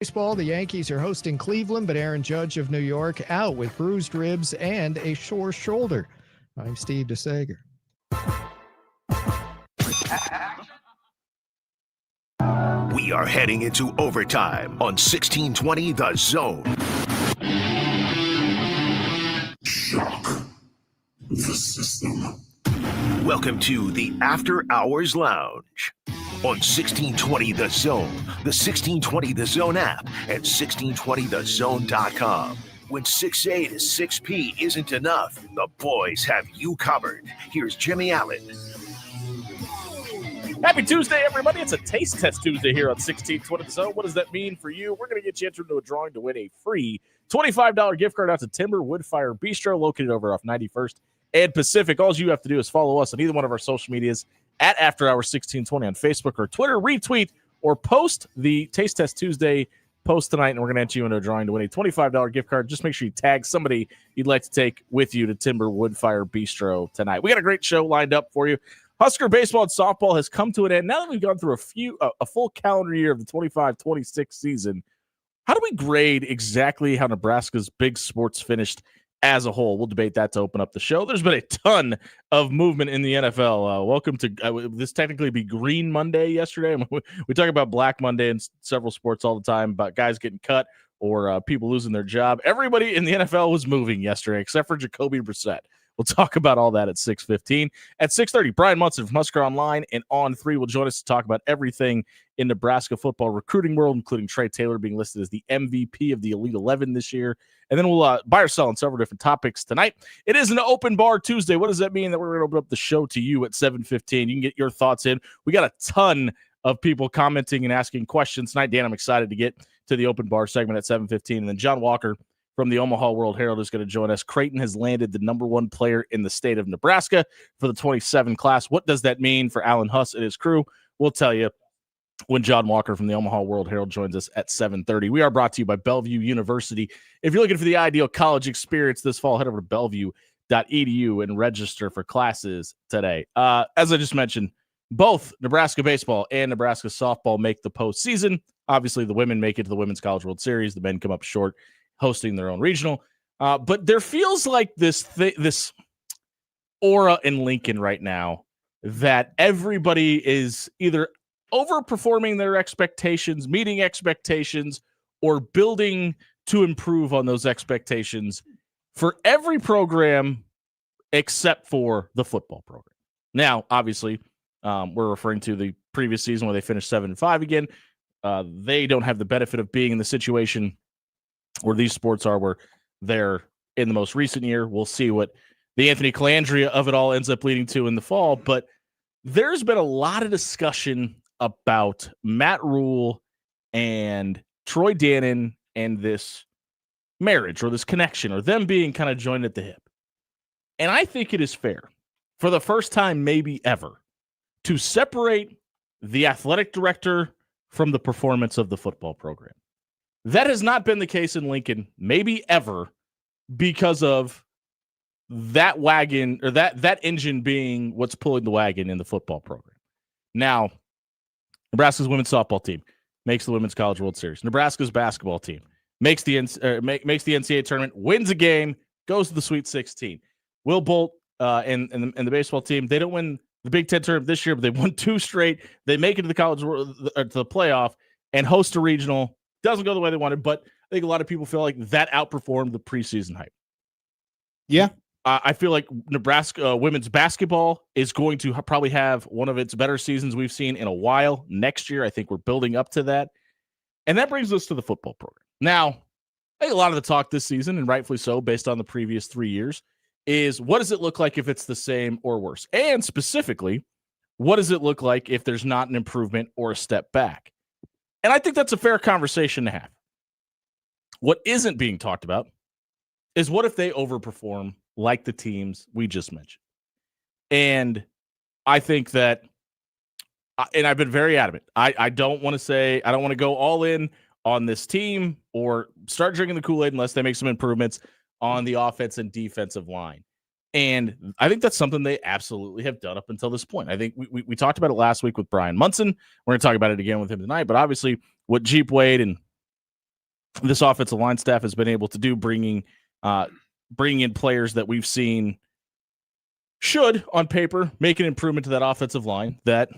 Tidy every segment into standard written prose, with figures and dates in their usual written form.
Baseball, the Yankees are hosting Cleveland, but Aaron Judge of New York out with bruised ribs and a sore shoulder. I'm Steve DeSager. We are heading into overtime on 1620 The Zone. Shock the system. Welcome to the After Hours Lounge on 1620 The Zone, the 1620 The Zone app, and 1620thezone.com. When 6A to 6P isn't enough, the boys have you covered. Here's Jimmy Allen. Happy Tuesday, everybody. It's a Taste Test Tuesday here on 1620 The Zone. What does that mean for you? We're going to get you entered into a drawing to win a free $25 gift card out to Timber Woodfire Bistro, located over off 91st and Pacific. All you have to do is follow us on either one of our social medias at After Hours 1620 on Facebook or Twitter. Retweet or post the Taste Test Tuesday post tonight, and we're going to enter you into a drawing to win a $25 gift card. Just make sure you tag somebody you'd like to take with you to Timber Woodfire Bistro tonight. We got a great show lined up for you. Husker baseball and softball has come to an end. Now that we've gone through a full calendar year of the 25-26 season, how do we grade exactly how Nebraska's big sports finished as a whole? We'll debate that to open up the show. There's been a ton of movement in the NFL. Welcome to this technically be Green Monday yesterday. We talk about Black Monday in several sports all the time, about guys getting cut or people losing their job. Everybody in the NFL was moving yesterday except for Jacoby Brissett. We'll talk about all that at 6:15. At 6:30, Brian Munson from Husker Online and On3 will join us to talk about everything in Nebraska football recruiting world, including Trey Taylor being listed as the MVP of the Elite 11 this year. And then we'll buy or sell on several different topics tonight. It is an open bar Tuesday. What does that mean? That we're going to open up the show to you at 7:15. You can get your thoughts in. We got a ton of people commenting and asking questions tonight. Dan, I'm excited to get to the open bar segment at 7:15. And then John Walker from the Omaha World Herald is going to join us. Creighton has landed the number one player in the state of Nebraska for the 27 class. What does that mean for Alan Huss and his crew? We'll tell you when John Walker from the Omaha World Herald joins us at 7:30. We are brought to you by Bellevue University. If you're looking for the ideal college experience this fall, head over to bellevue.edu and register for classes today. As I just mentioned, both Nebraska baseball and Nebraska softball make the postseason. Obviously, the women make it to the Women's College World Series. The men come up short, hosting their own regional. But there feels like this aura in Lincoln right now that everybody is either overperforming their expectations, meeting expectations, or building to improve on those expectations for every program except for the football program. Now, obviously, we're referring to the previous season where they finished 7-5 again. They don't have the benefit of being in the situation where these sports are, where they're in the most recent year. We'll see what the Anthony Calandria of it all ends up leading to in the fall. But there's been a lot of discussion about Matt Rule and Troy Dannon and this marriage or this connection or them being kind of joined at the hip. And I think it is fair, for the first time maybe ever, to separate the athletic director from the performance of the football program. That has not been the case in Lincoln, maybe ever, because of that wagon or that engine being what's pulling the wagon in the football program. Now, Nebraska's women's softball team makes the Women's College World Series. Nebraska's basketball team makes the NCAA tournament, wins a game, goes to the Sweet 16. Will Bolt and the baseball team, they don't win the Big Ten tournament this year, but they won 2 straight. They make it to the to the playoff and host a regional. Doesn't go the way they wanted, but I think a lot of people feel like that outperformed the preseason hype. Yeah. I feel like Nebraska women's basketball is going to probably have one of its better seasons we've seen in a while next year. I think we're building up to that. And that brings us to the football program. Now, I think a lot of the talk this season, and rightfully so, based on the previous 3 years, is what does it look like if it's the same or worse? And specifically, what does it look like if there's not an improvement or a step back? And I think that's a fair conversation to have. What isn't being talked about is what if they overperform like the teams we just mentioned? And I think that, and I've been very adamant, I don't want to go all in on this team or start drinking the Kool-Aid unless they make some improvements on the offense and defensive line. And I think that's something they absolutely have done up until this point. I think we talked about it last week with Brian Munson. We're going to talk about it again with him tonight. But obviously, what Jeep Wade and this offensive line staff has been able to do, bringing in players that we've seen should, on paper, make an improvement to that offensive line that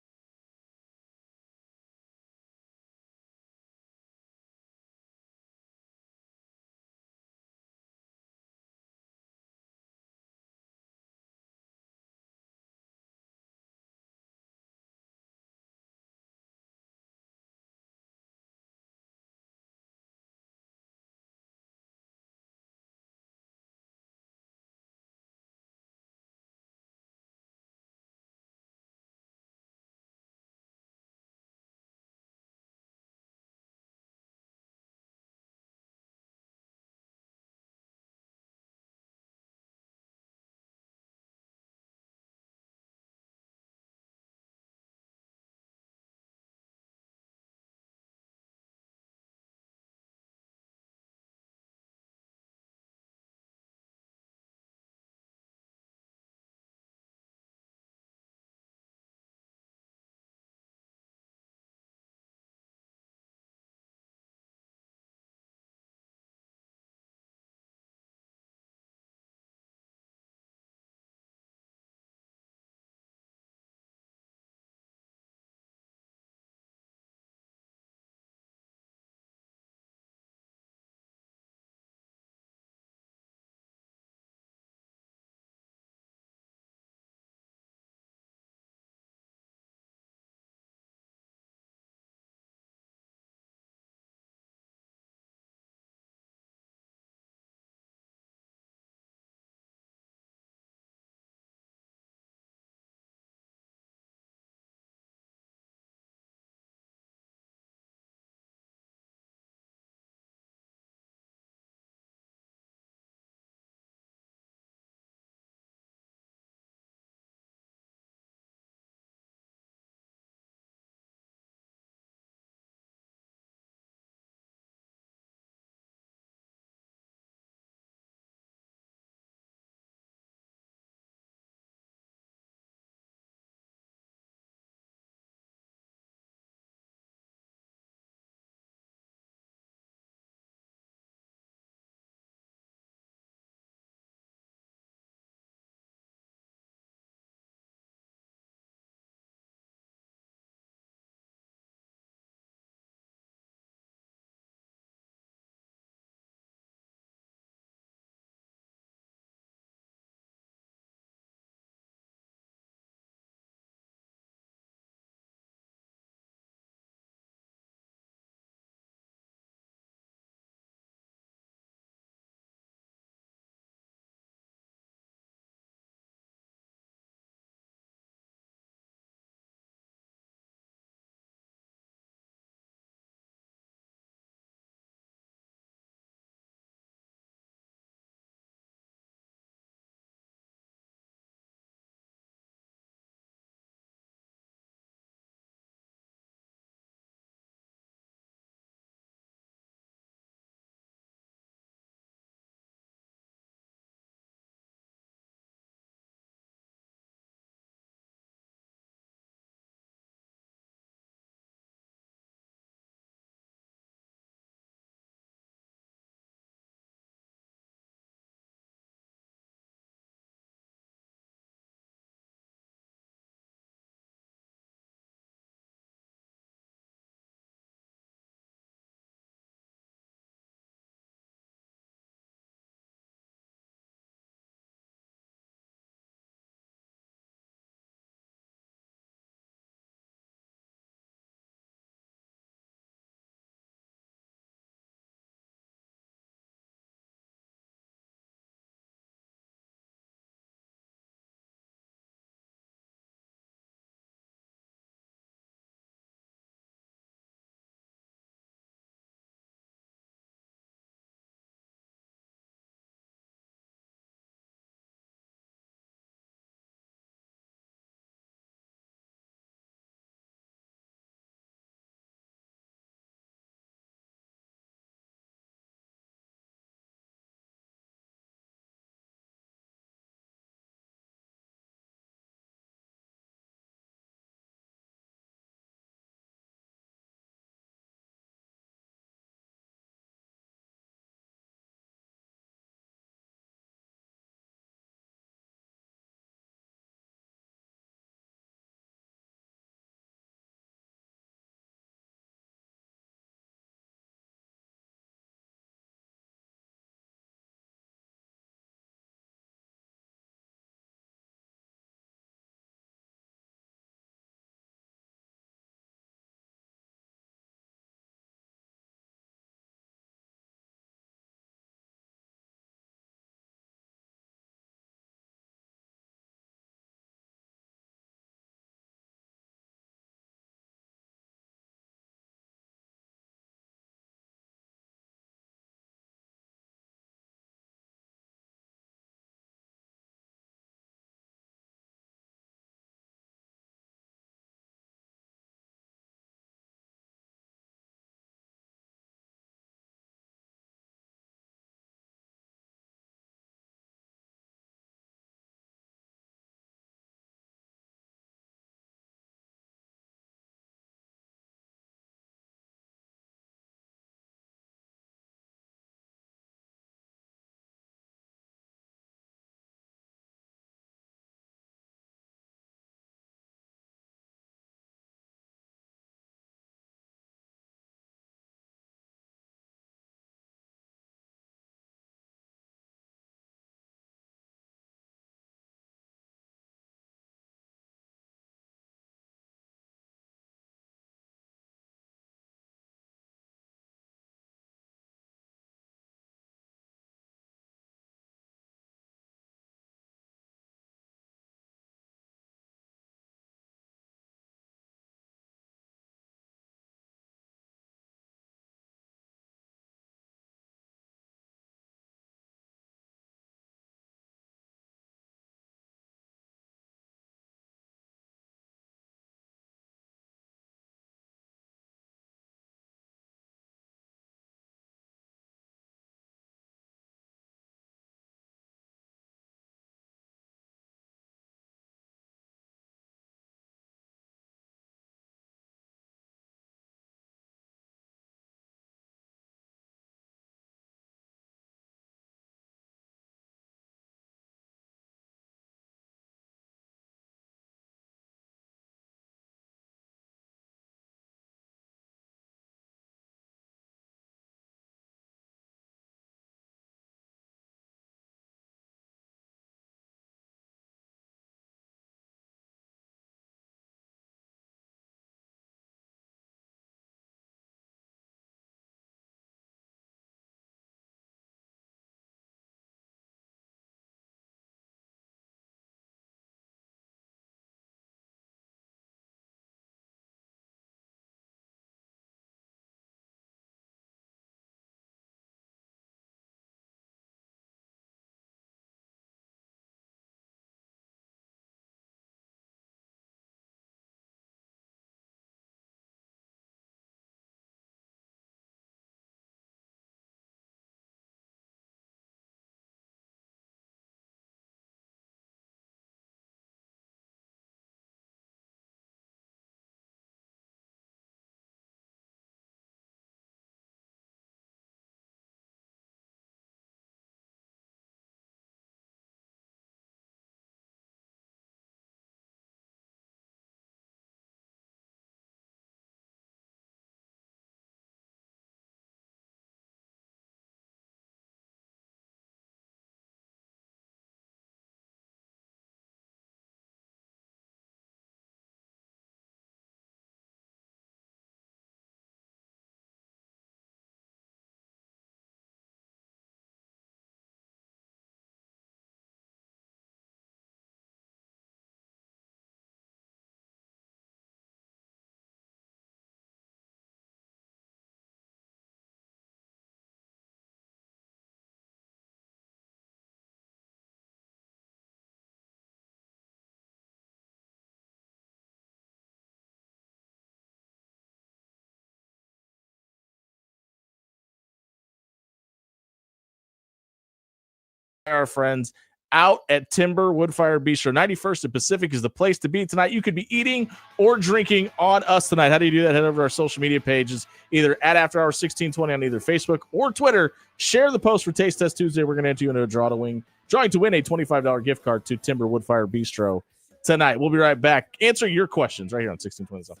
our friends out at Timber Woodfire Bistro. 91st and Pacific is the place to be tonight. You could be eating or drinking on us tonight. How do you do that? Head over to our social media pages, either at After Hours 1620 on either Facebook or Twitter. Share the post for Taste Test Tuesday. We're going to enter you into a drawing to win a $25 gift card to Timber Woodfire Bistro tonight. We'll be right back answering your questions right here on 1620.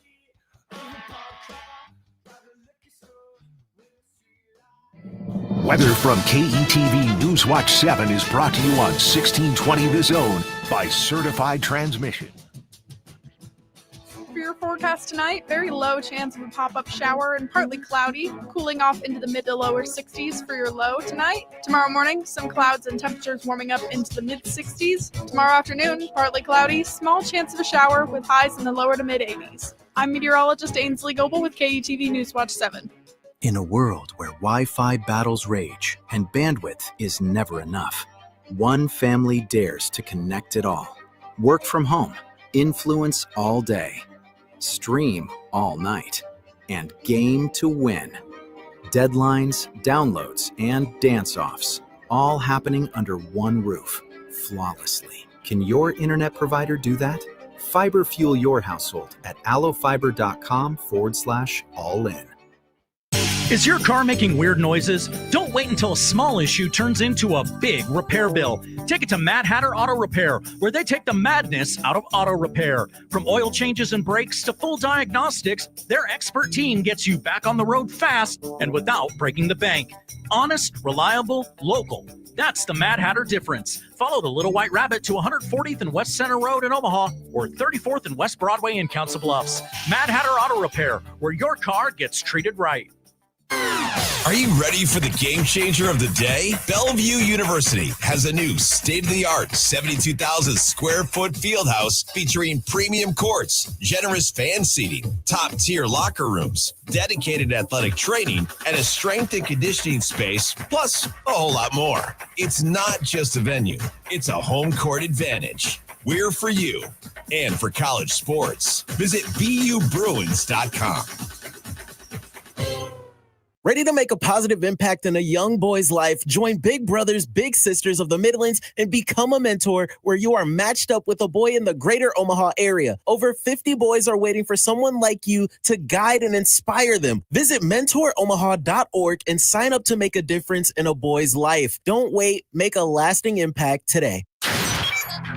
Weather from KETV Newswatch 7 is brought to you on 1620 The Zone by Certified Transmission. For your forecast tonight, very low chance of a pop-up shower and partly cloudy, cooling off into the mid to lower 60s for your low tonight. Tomorrow morning, some clouds and temperatures warming up into the mid 60s. Tomorrow afternoon, partly cloudy, small chance of a shower with highs in the lower to mid 80s. I'm meteorologist Ainsley Goebel with KETV Newswatch 7. In a world where Wi-Fi battles rage and bandwidth is never enough, one family dares to connect it all. Work from home, influence all day, stream all night, and game to win. Deadlines, downloads, and dance-offs, all happening under one roof, flawlessly. Can your internet provider do that? Fiber fuel your household at allofiber.com/all-in. Is your car making weird noises? Don't wait until a small issue turns into a big repair bill. Take it to Mad Hatter Auto Repair, where they take the madness out of auto repair. From oil changes and brakes to full diagnostics, their expert team gets you back on the road fast and without breaking the bank. Honest, reliable, local. That's the Mad Hatter difference. Follow the Little White Rabbit to 140th and West Center Road in Omaha or 34th and West Broadway in Council Bluffs. Mad Hatter Auto Repair, where your car gets treated right. Are you ready for the game changer of the day? Bellevue University has a new state-of-the-art 72,000 square foot field house featuring premium courts, generous fan seating, top-tier locker rooms, dedicated athletic training, and a strength and conditioning space, plus a whole lot more. It's not just a venue, it's a home court advantage. We're for you and for college sports. Visit BUBruins.com. Ready to make a positive impact in a young boy's life? Join Big Brothers Big Sisters of the Midlands and become a mentor where you are matched up with a boy in the greater Omaha area. Over 50 boys are waiting for someone like you to guide and inspire them. Visit mentoromaha.org and sign up to make a difference in a boy's life. Don't wait. Make a lasting impact today.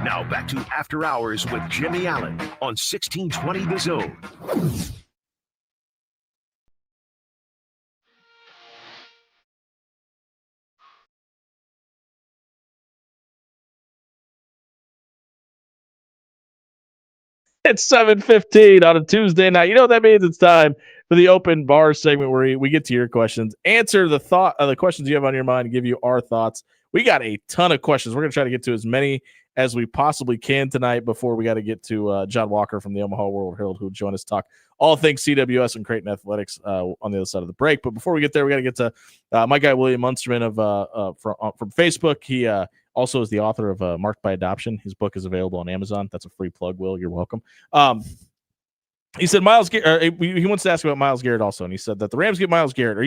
Now back to After Hours with Jimmy Allen on 1620 The Zone. It's 7:15 on a Tuesday night. You know what that means? It's time for the open bar segment where we get to your questions, answer the questions you have on your mind, and give you our thoughts. We got a ton of questions. We're going to try to get to as many as we possibly can tonight before we got to get to John Walker from the Omaha World Herald, who will join us talk all things CWS and Creighton athletics on the other side of the break. But before we get there, we got to get to my guy William Munsterman from Facebook. He also is the author of Marked by Adoption. His book is available on Amazon. That's a free plug, Will. You're welcome. He said he wants to ask about Myles Garrett also, and he said that the Rams get Myles Garrett. Are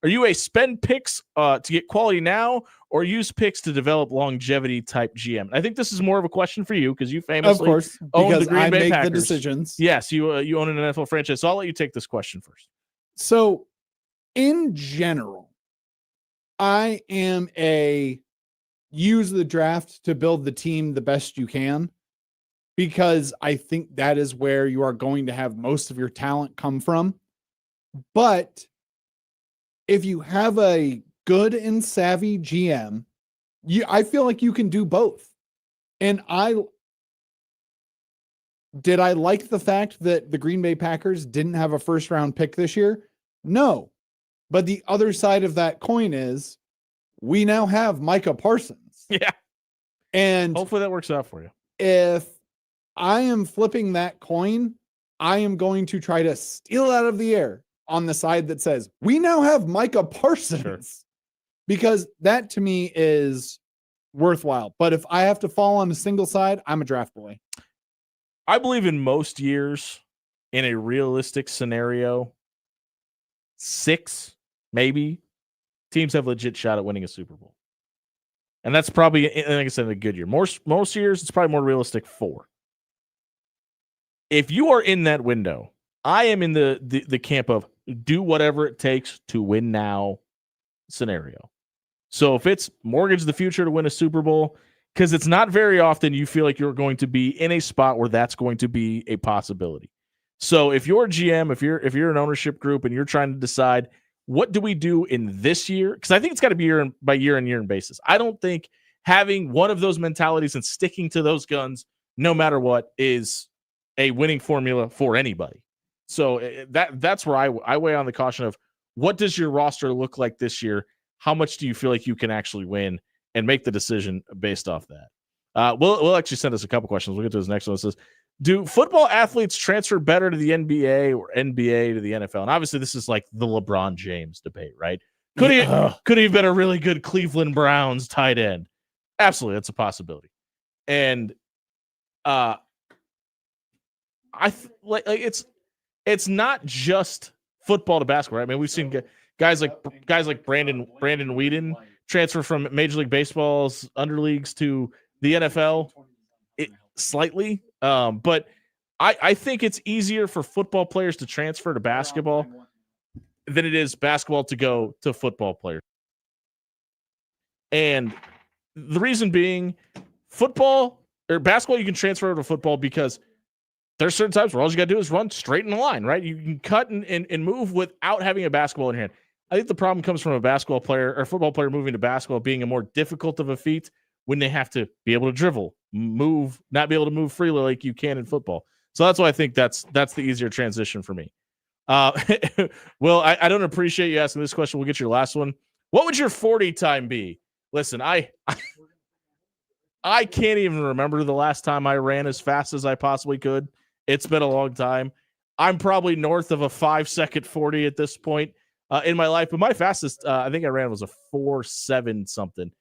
you a spend picks to get quality now, or use picks to develop longevity type GM? I think this is more of a question for you because you famously, of course, own because the Green I Bay make Packers. the decisions. Yes, you own an NFL franchise, so I'll let you take this question first. So, in general, I am use the draft to build the team the best you can, because I think that is where you are going to have most of your talent come from. But if you have a good and savvy GM, I feel like you can do both. And did I like the fact that the Green Bay Packers didn't have a first round pick this year? No. But the other side of that coin is we now have Micah Parsons. Yeah. And hopefully that works out for you. If I am flipping that coin, I am going to try to steal it out of the air on the side that says, we now have Micah Parsons. Sure. Because that to me is worthwhile. But if I have to fall on a single side, I'm a draft boy. I believe in most years, in a realistic scenario, 6 maybe teams have legit shot at winning a Super Bowl. And that's probably, like I said, a good year. Most years, it's probably more realistic 4. If you are in that window, I am in the camp of do whatever it takes to win now scenario. So if it's mortgage the future to win a Super Bowl, because it's not very often you feel like you're going to be in a spot where that's going to be a possibility. So if you're a GM, if you're an ownership group and you're trying to decide what do we do in this year, because I think it's got to be year and basis. I don't think having one of those mentalities and sticking to those guns no matter what is a winning formula for anybody. So that's where I weigh on the caution of what does your roster look like this year? How much do you feel like you can actually win, and make the decision based off that? We'll actually send us a couple questions. We'll get to this next one. It says, do football athletes transfer better to the NBA or NBA to the NFL? And obviously this is like the LeBron James debate, right? Could he have been a really good Cleveland Browns tight end? Absolutely. That's a possibility. And it's not just football to basketball, right? I mean, we've seen guys like Brandon Weeden transfer from Major League Baseball's underleagues to the NFL slightly. But I think it's easier for football players to transfer to basketball than it is basketball to go to football players. And the reason being, football or basketball, you can transfer to football because there's certain times where all you got to do is run straight in the line, right? You can cut and move without having a basketball in your hand. I think the problem comes from a basketball player or football player moving to basketball being a more difficult of a feat when they have to be able to dribble, move, not be able to move freely like you can in football. So that's why I think that's the easier transition for me. Well, I don't appreciate you asking this question. We'll get your last one. What would your 40 time be? Listen, I can't even remember the last time I ran as fast as I possibly could. It's been a long time. I'm probably north of a 5-second 40 at this point in my life, but my fastest I think I ran was a 4.7 something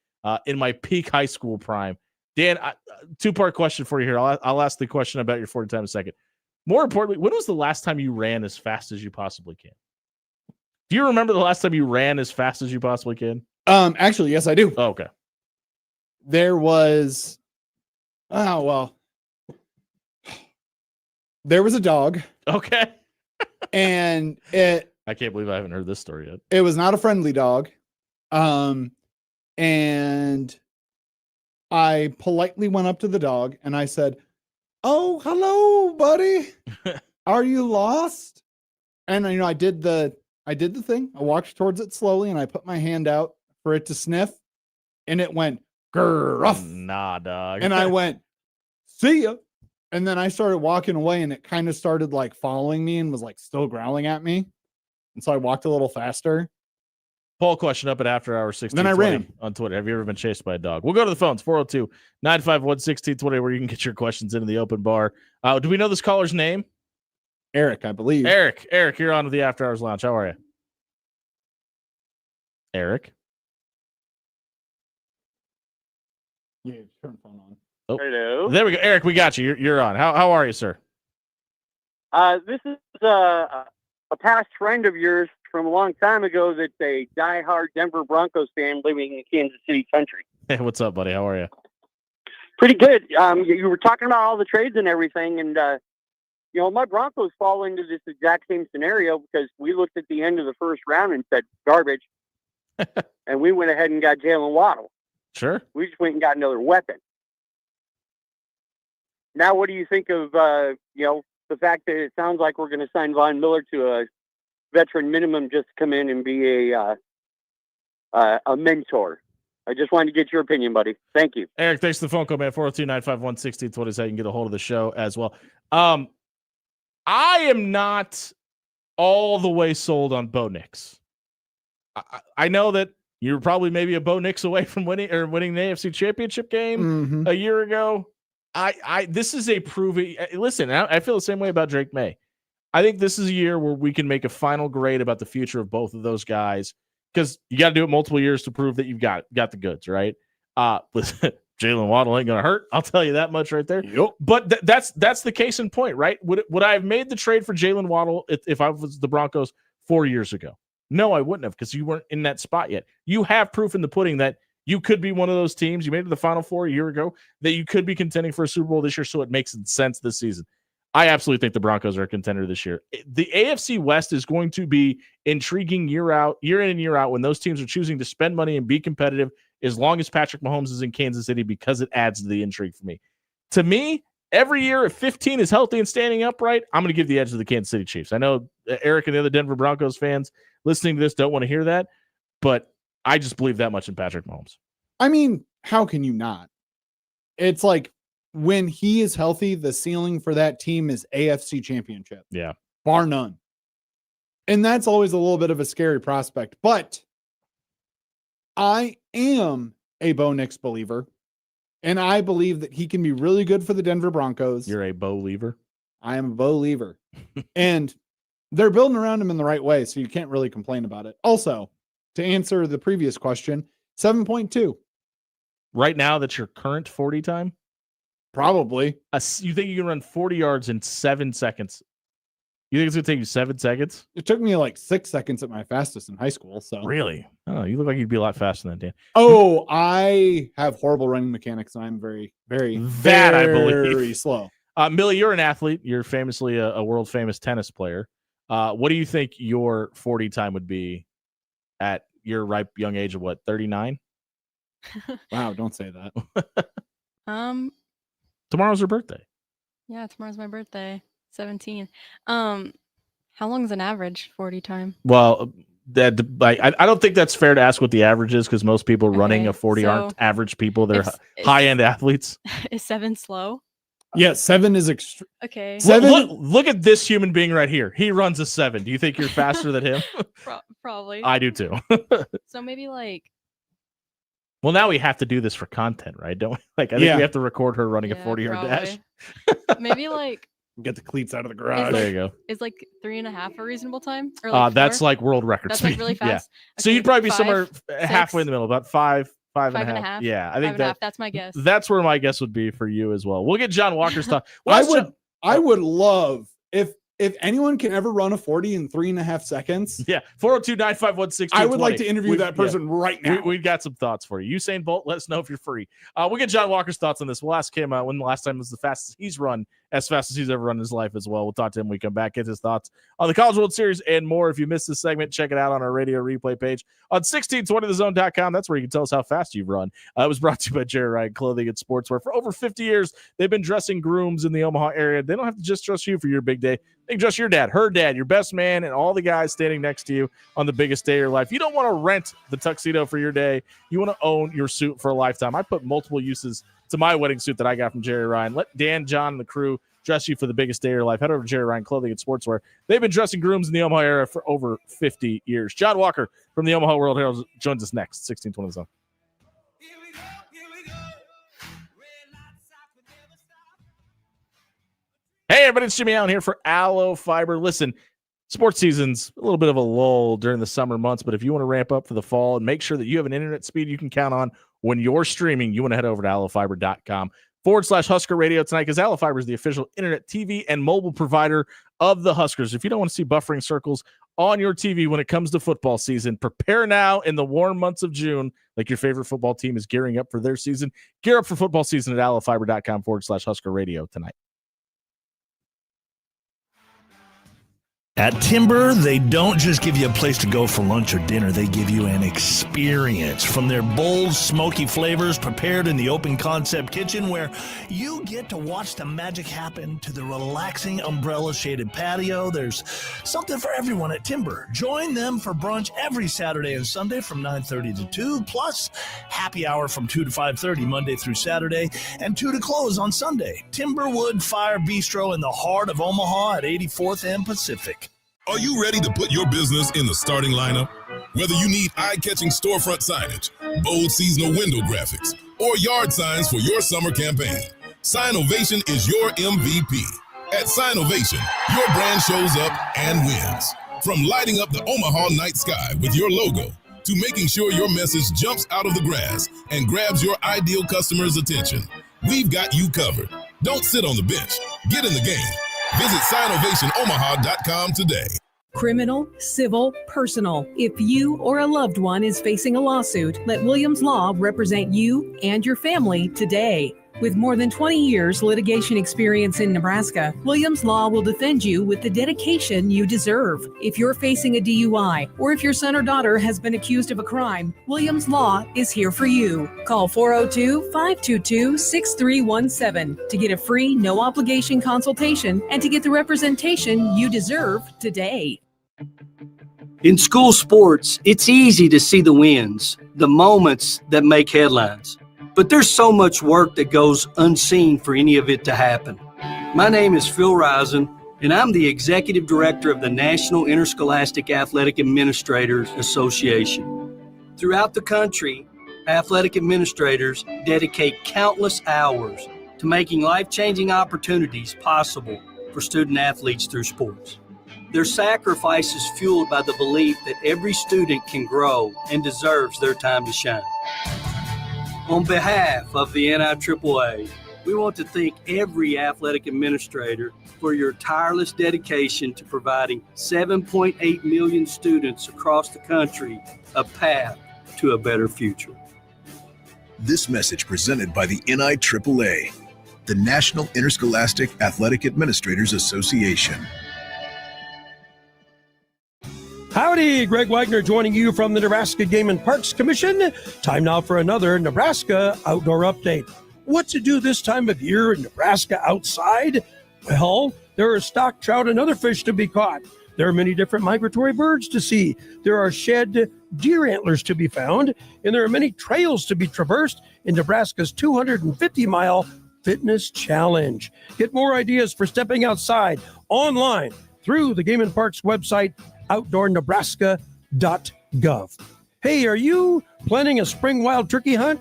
in my peak high school prime. Dan, two-part question for you here. I'll ask the question about your 40 time in a second. More importantly, when was the last time you ran as fast as you possibly can? Do you remember the last time you ran as fast as you possibly can? Actually, yes, I do. Oh, okay. There was, there was a dog. Okay. And I can't believe I haven't heard this story yet. It was not a friendly dog. And I politely went up to the dog and I said, "Oh, hello, buddy. Are you lost?" And I did the thing. I walked towards it slowly and I put my hand out for it to sniff, and it went gruff. Nah, dog. And I went, "See ya." And then I started walking away, and it kind of started like following me and was like still growling at me. And so I walked a little faster. Poll question up at After Hours 1620 then I ran on Twitter. Have you ever been chased by a dog? We'll go to the phones, 402-951-1620, where you can get your questions into the open bar. Do we know this caller's name? Eric, I believe. Eric, you're on with the After Hours Lounge. How are you? Eric? Yeah, turn phone on. Oh, hello. There we go. Eric, we got you. You're on. How are you, sir? This is a past friend of yours from a long time ago that's a diehard Denver Broncos fan living in Kansas City country. Hey, what's up, buddy? How are you? Pretty good. You were talking about all the trades and everything, and my Broncos fall into this exact same scenario because we looked at the end of the first round and said garbage, and we went ahead and got Jalen Waddle. Sure. We just went and got another weapon. Now, what do you think of the fact that it sounds like we're going to sign Von Miller to a veteran minimum just to come in and be a mentor? I just wanted to get your opinion, buddy. Thank you. Eric, thanks for the phone call, man. 402-951-1620 is how you can get a hold of the show as well. I am not all the way sold on Bo Nix. I know that you're probably maybe a Bo Nix away from winning the AFC Championship game a year ago. This is a proving. Listen, I feel the same way about Drake May. I think this is a year where we can make a final grade about the future of both of those guys, because you got to do it multiple years to prove that you've got the goods, right? Jalen Waddle ain't gonna hurt. I'll tell you that much right there. Yep. But that's the case in point, right? Would I have made the trade for Jalen Waddle if I was the Broncos 4 years ago? No, I wouldn't have, because you weren't in that spot yet. You have proof in the pudding that you could be one of those teams. You made it to the Final Four a year ago that you could be contending for a Super Bowl this year, so it makes sense this season. I absolutely think the Broncos are a contender this year. The AFC West is going to be intriguing year in and year out when those teams are choosing to spend money and be competitive as long as Patrick Mahomes is in Kansas City, because it adds to the intrigue for me. To me, every year if 15 is healthy and standing upright, I'm going to give the edge to the Kansas City Chiefs. I know Eric and the other Denver Broncos fans listening to this don't want to hear that, but I just believe that much in Patrick Mahomes. I mean, how can you not? It's like when he is healthy, the ceiling for that team is AFC Championship. Yeah. Bar none. And that's always a little bit of a scary prospect. But I am a Bo Nix believer, and I believe that he can be really good for the Denver Broncos. You're a Bo Lever? I am a Bo Lever. And they're building around him in the right way, so you can't really complain about it. Also, to answer the previous question, 7.2. Right now, that's your current 40 time? Probably. You think you can run 40 yards in 7 seconds? You think it's going to take you 7 seconds? It took me like 6 seconds at my fastest in high school. So Really? Oh, you look like you'd be a lot faster than that, Dan. Oh, I have horrible running mechanics, and I'm very, very, That I very believe. slow. Millie, you're an athlete. You're famously a world famous tennis player. What do you think your 40 time would be at your ripe young age of what, 39? Wow, don't say that. Tomorrow's her birthday. Yeah, tomorrow's my birthday, 17. How long is an average 40 time? Well, I don't think that's fair to ask what the average is, because most people running a 40 aren't average people. They're high-end athletes. Is 7 slow? Yeah, 7 is extreme. Okay. 7. Look at this human being right here. He runs a 7. Do you think you're faster than him? Probably. I do too. So maybe like. Well, now we have to do this for content, right? Don't we? I think we have to record her running a 40-yard dash. Maybe like. Get the cleats out of the garage. There you go. Is like 3.5 a reasonable time? Or like that's like world record That's speed. like really fast. Yeah. Okay, So you'd probably be 5, somewhere 6, halfway in the middle, about five and a and a half. half. Yeah, I 5 think and a half, that's my guess. That's where my guess would be for you as well. We'll get John Walker's thought. I would love if anyone can ever run a 40 in 3.5 seconds. Yeah, 402-951-6220. I would like to interview that person right now. We've got some thoughts for you. Usain Bolt, let us know if you're free. We'll get John Walker's thoughts on this. We'll ask him when the last time was the fastest he's run, as fast as he's ever run in his life as well. We'll talk to him when we come back, get his thoughts on the College World Series and more. If you missed this segment, check it out on our radio replay page on 1620thezone.com. That's where you can tell us how fast you've run. It was brought to you by Jerry Ryan Clothing and Sportswear. For over 50 years, they've been dressing grooms in the Omaha area. They don't have to just dress you for your big day. They can dress your dad, her dad, your best man, and all the guys standing next to you on the biggest day of your life. You don't want to rent the tuxedo for your day. You want to own your suit for a lifetime. I put multiple uses to my wedding suit that I got from Jerry Ryan. Let Dan, John, and the crew dress you for the biggest day of your life. Head over to Jerry Ryan Clothing and Sportswear. They've been dressing grooms in the Omaha area for over 50 years. John Walker from the Omaha World Herald joins us next. 1620 Zone. Hey, everybody, it's Jimmy Allen here for Aloe Fiber. Listen, sports season's a little bit of a lull during the summer months, but if you want to ramp up for the fall and make sure that you have an internet speed you can count on when you're streaming, you want to head over to aloefiber.com/Husker Radio tonight, because Aloe Fiber is the official internet, TV, and mobile provider of the Huskers. If you don't want to see buffering circles on your TV when it comes to football season, prepare now in the warm months of June, like your favorite football team is gearing up for their season. Gear up for football season at aloefiber.com/Husker Radio tonight. At Timber, they don't just give you a place to go for lunch or dinner. They give you an experience. From their bold, smoky flavors prepared in the open concept kitchen where you get to watch the magic happen, to the relaxing umbrella-shaded patio, there's something for everyone at Timber. Join them for brunch every Saturday and Sunday from 9:30 to 2, plus happy hour from 2 to 5:30 Monday through Saturday, and 2 to close on Sunday. Timberwood Fire Bistro in the heart of Omaha at 84th and Pacific. Are you ready to put your business in the starting lineup? Whether you need eye-catching storefront signage, bold seasonal window graphics, or yard signs for your summer campaign, Signovation is your MVP. At Signovation, your brand shows up and wins. From lighting up the Omaha night sky with your logo, to making sure your message jumps out of the grass and grabs your ideal customer's attention, we've got you covered. Don't sit on the bench. Get in the game. Visit SignovationOmaha.com today. Criminal, civil, personal. If you or a loved one is facing a lawsuit, let Williams Law represent you and your family today. With more than 20 years litigation experience in Nebraska, Williams Law will defend you with the dedication you deserve. If you're facing a DUI or if your son or daughter has been accused of a crime, Williams Law is here for you. Call 402-522-6317 to get a free, no-obligation consultation and to get the representation you deserve today. In school sports, it's easy to see the wins, the moments that make headlines. But there's so much work that goes unseen for any of it to happen. My name is Phil Risen, and I'm the Executive Director of the National Interscholastic Athletic Administrators Association. Throughout the country, athletic administrators dedicate countless hours to making life-changing opportunities possible for student athletes through sports. Their sacrifice is fueled by the belief that every student can grow and deserves their time to shine. On behalf of the NIAAA, we want to thank every athletic administrator for your tireless dedication to providing 7.8 million students across the country a path to a better future. This message presented by the NIAAA, the National Interscholastic Athletic Administrators Association. Howdy, Greg Wagner joining you from the Nebraska Game and Parks Commission. Time now for another Nebraska Outdoor Update. What to do this time of year in Nebraska outside? Well, there are stock trout and other fish to be caught. There are many different migratory birds to see. There are shed deer antlers to be found, and there are many trails to be traversed in Nebraska's 250-mile fitness challenge. Get more ideas for stepping outside online through the Game and Parks website, outdoornebraska.gov. Hey, are you planning a spring wild turkey hunt?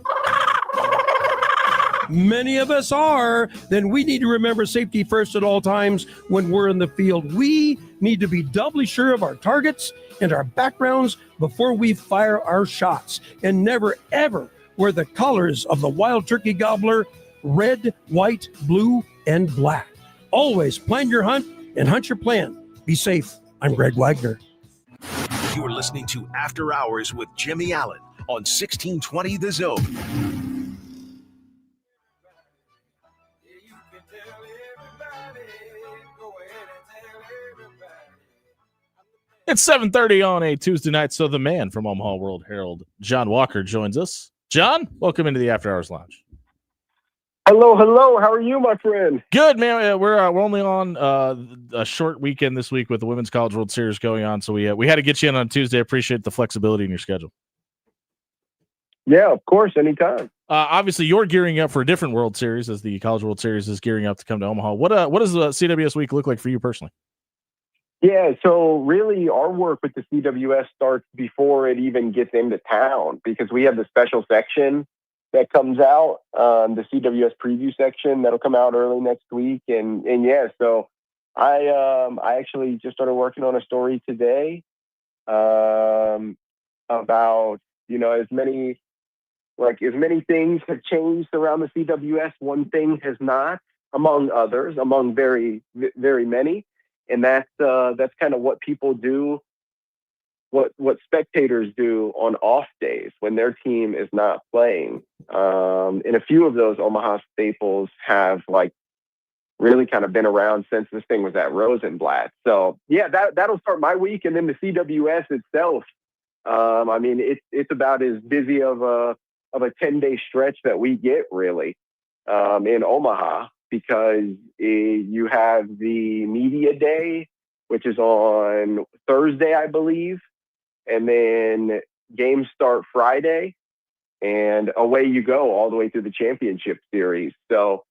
Many of us are. Then we need to remember safety first at all times when we're in the field. We need to be doubly sure of our targets and our backgrounds before we fire our shots. And never, ever wear the colors of the wild turkey gobbler: red, white, blue, and black. Always plan your hunt and hunt your plan. Be safe. I'm Greg Wagner. You are listening to After Hours with Jimmy Allen on 1620 The Zone. It's 7:30 on a Tuesday night, so the man from Omaha World Herald, John Walker, joins us. John, welcome into the After Hours Lounge. Hello. How are you, my friend? Good, man. We're only on a short weekend this week with the Women's College World Series going on, so we had to get you in on Tuesday. Appreciate the flexibility in your schedule. Yeah, of course, anytime. Obviously, you're gearing up for a different World Series as the College World Series is gearing up to come to Omaha. What does the CWS week look like for you personally? Yeah, so really our work with the CWS starts before it even gets into town, because we have the special section that comes out, the CWS preview section that'll come out early next week. And yeah, so I actually just started working on a story today about, as many things have changed around the CWS. One thing has not, among others, among very, very many. And that's kind of what people do, what spectators do on off days when their team is not playing. And a few of those Omaha staples have really kind of been around since this thing was at Rosenblatt. So yeah, that'll start my week. And then the CWS itself, it's about as busy of a 10-day stretch that we get really in Omaha, because you have the media day, which is on Thursday, I believe. And then games start Friday, and away you go all the way through the championship series. So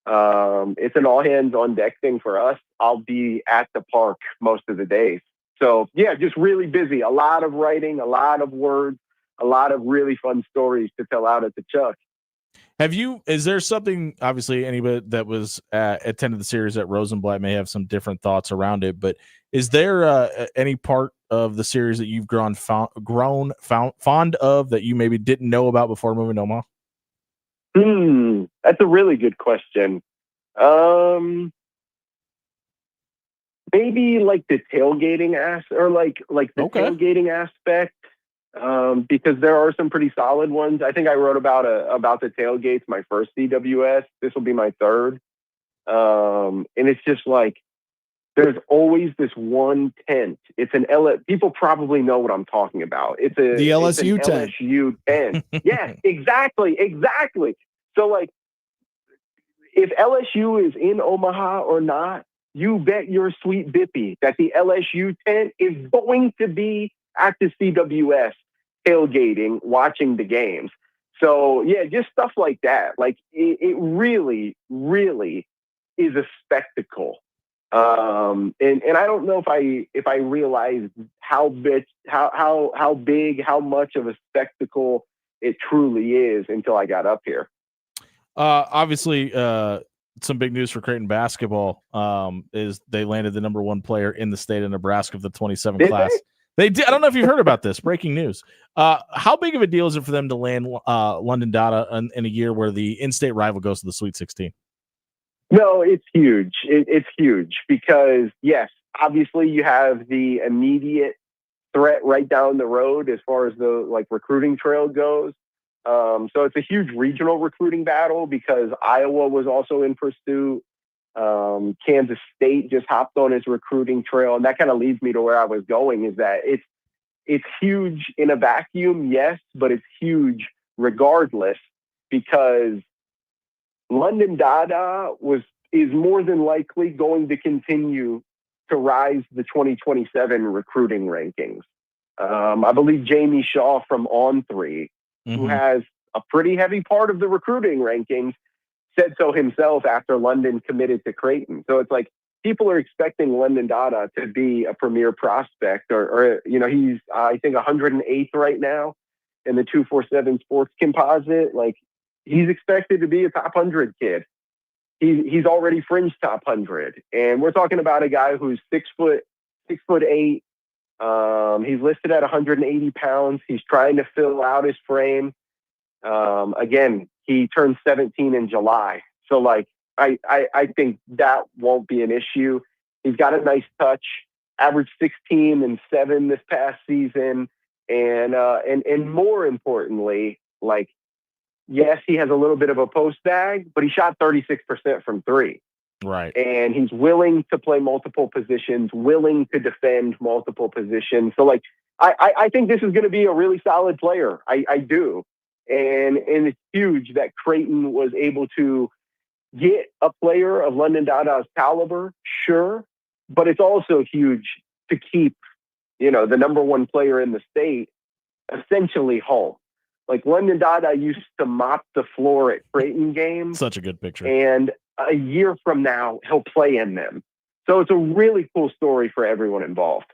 it's an all hands on deck thing for us. I'll be at the park most of the days. So yeah, just really busy. A lot of writing, a lot of words, a lot of really fun stories to tell out at the Chuck. Is there something, obviously anybody that was attended the series at Rosenblatt may have some different thoughts around it, but is there any part of the series that you've grown fond of that you maybe didn't know about before moving to Omaha? That's a really good question. maybe like the tailgating tailgating aspect, because there are some pretty solid ones. I think I wrote about the tailgates my first CWS. This will be my third, and it's just like there's always this one tent. It's an people probably know what I'm talking about. It's the LSU tent. LSU tent. Yeah, exactly. So like, if LSU is in Omaha or not, you bet your sweet bippy that the LSU tent is going to be at the CWS tailgating, watching the games. So yeah, just stuff like that. Like it really, really is a spectacle. And I don't know if I realized how big, how much of a spectacle it truly is until I got up here. Obviously, some big news for Creighton basketball is they landed the number 1 player in the state of Nebraska of the 27 class. They did. I don't know if you've heard about this. Breaking news. How big of a deal is it for them to land London Dada in a year where the in-state rival goes to the Sweet 16? No, it's huge. It's huge because, yes, obviously you have the immediate threat right down the road as far as the recruiting trail goes. So it's a huge regional recruiting battle because Iowa was also in pursuit. Kansas State just hopped on his recruiting trail. And that kind of leads me to where I was going, is that it's huge in a vacuum, yes, but it's huge regardless, because London Dada is more than likely going to continue to rise the 2027 recruiting rankings. I believe Jamie Shaw from On3, who has a pretty heavy part of the recruiting rankings, said so himself after London committed to Creighton. So it's like people are expecting London Dada to be a premier prospect, or he's I think 108th right now in the 247 Sports Composite. Like, he's expected to be a top 100 kid. He's already fringe top 100, and we're talking about a guy who's 6'8". He's listed at 180 pounds. He's trying to fill out his frame. Again, he turned 17 in July. So like, I think that won't be an issue. He's got a nice touch, averaged 16 and 7 this past season. And more importantly, like, yes, he has a little bit of a post bag, but he shot 36% from 3. Right. And he's willing to play multiple positions, willing to defend multiple positions. So like, I think this is going to be a really solid player. I do. And it's huge that Creighton was able to get a player of London Dada's caliber, sure, but it's also huge to keep, the number 1 player in the state essentially home. Like, London Dada used to mop the floor at Creighton games. Such a good picture. And a year from now, he'll play in them. So it's a really cool story for everyone involved.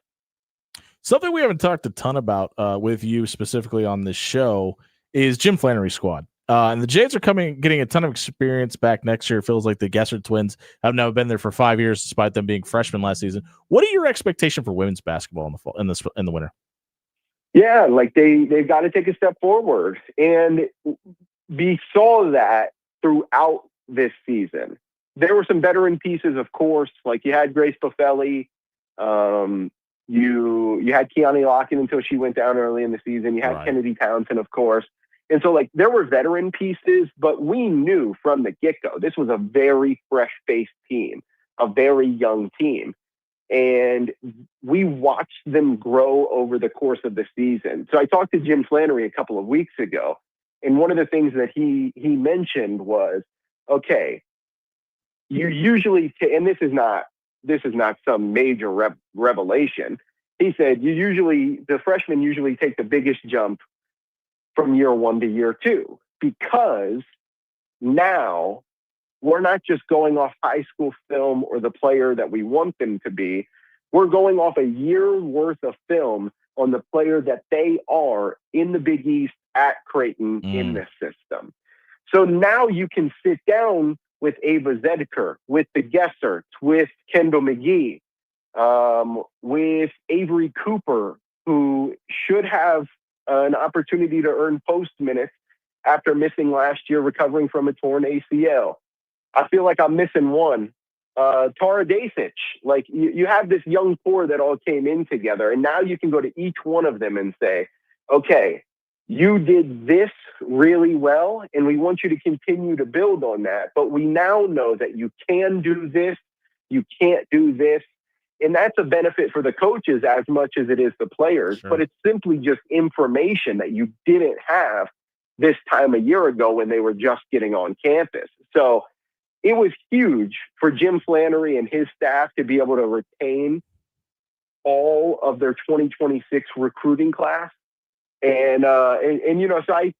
Something we haven't talked a ton about with you specifically on this show is Jim Flannery's squad. And the Jades are getting a ton of experience back next year. It feels like the Gesser twins have now been there for 5 years, despite them being freshmen last season. What are your expectations for women's basketball in the fall, in the winter? Yeah, like they've got to take a step forward, and we saw that throughout this season. There were some veteran pieces, of course, like you had Grace Buffelli, you had Keani Lockett until she went down early in the season. You had Kennedy Townsend, of course. And so, like, there were veteran pieces, but we knew from the get-go this was a very fresh-faced team, a very young team. And we watched them grow over the course of the season. So I talked to Jim Flannery a couple of weeks ago, and one of the things that he mentioned was, okay, you usually, and this is not some major revelation. He said the freshmen usually take the biggest jump from year 1 to year 2, because now we're not just going off high school film or the player that we want them to be. We're going off a year worth of film on the player that they are in the Big East at Creighton in this system. So now you can sit down with Ava Zedker, with the Gesserts, with Kendall McGee, with Avery Cooper, who should have an opportunity to earn post minutes after missing last year, recovering from a torn ACL. I feel like I'm missing one, Tara Dasic. Like you have this young core that all came in together, and now you can go to each one of them and say, okay, you did this really well, and we want you to continue to build on that. But we now know that you can do this, you can't do this. And that's a benefit for the coaches as much as it is the players. Sure. But it's simply just information that you didn't have this time a year ago when they were just getting on campus. So it was huge for Jim Flannery and his staff to be able to retain all of their 2026 recruiting class. And you know, so I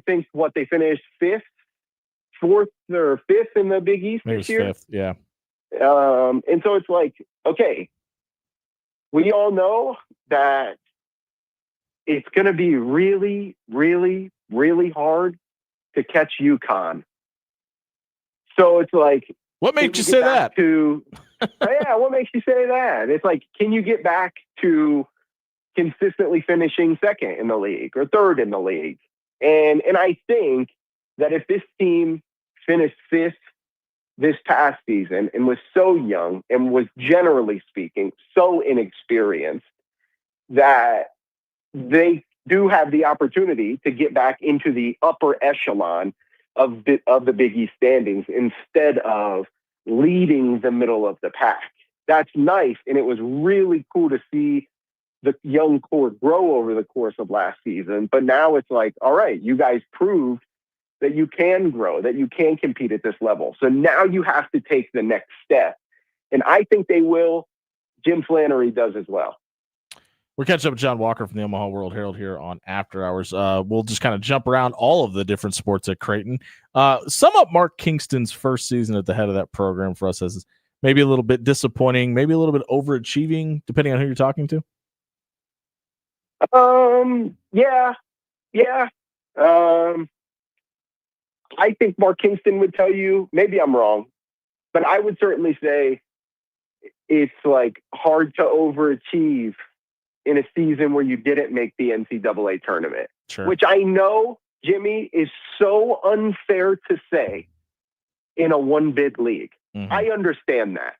think what they finished fourth or fifth in the Big East Maybe this year. fifth, yeah. And so it's like, okay, we all know that it's going to be really, really, really hard to catch UConn. So it's like, what makes you say that? Yeah, what makes you say that? It's like, can you get back to consistently finishing second in the league or third in the league? And I think that if this team finished fifth this past season and was so young and was, generally speaking, so inexperienced, that they do have the opportunity to get back into the upper echelon of the Big East standings instead of leading the middle of the pack. That's nice, and it was really cool to see the young core grow over the course of last season. But now it's like, all right, you guys proved that you can grow, that you can compete at this level. So now you have to take the next step. And I think they will. Jim Flannery does as well. We're catching up with John Walker from the Omaha World Herald here on After Hours. We'll just kind of jump around all of the different sports at Creighton. Sum up Mark Kingston's first season at the head of that program for us as maybe a little bit disappointing, maybe a little bit overachieving, depending on who you're talking to. Yeah. I think Mark Kingston would tell you, maybe I'm wrong, but I would certainly say it's like hard to overachieve in a season where you didn't make the NCAA tournament, Sure. which I know, Jimmy, is so unfair to say in a one-bid league. Mm-hmm. I understand that.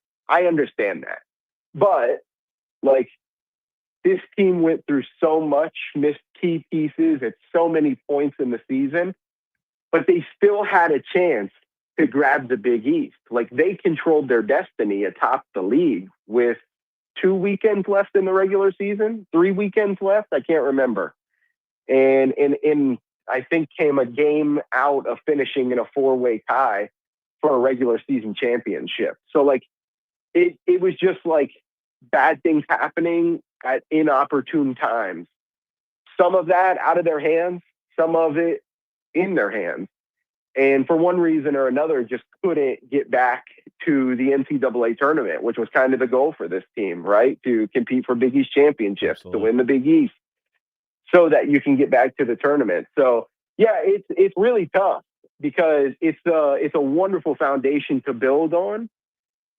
But, like, this team went through so much, missed key pieces at so many points in the season, but they still had a chance to grab the Big East. Like, they controlled their destiny atop the league with 2 weekends left in the regular season, 3 weekends left. I can't remember. And I think came a game out of finishing in a 4-way tie for a regular season championship. So like, it was just like bad things happening at inopportune times. Some of that out of their hands, some of it in their hands. And for one reason or another, just couldn't get back to the NCAA tournament, which was kind of the goal for this team, right? To compete for Big East championships, to win the Big East so that you can get back to the tournament. So yeah, it's really tough because it's a wonderful foundation to build on,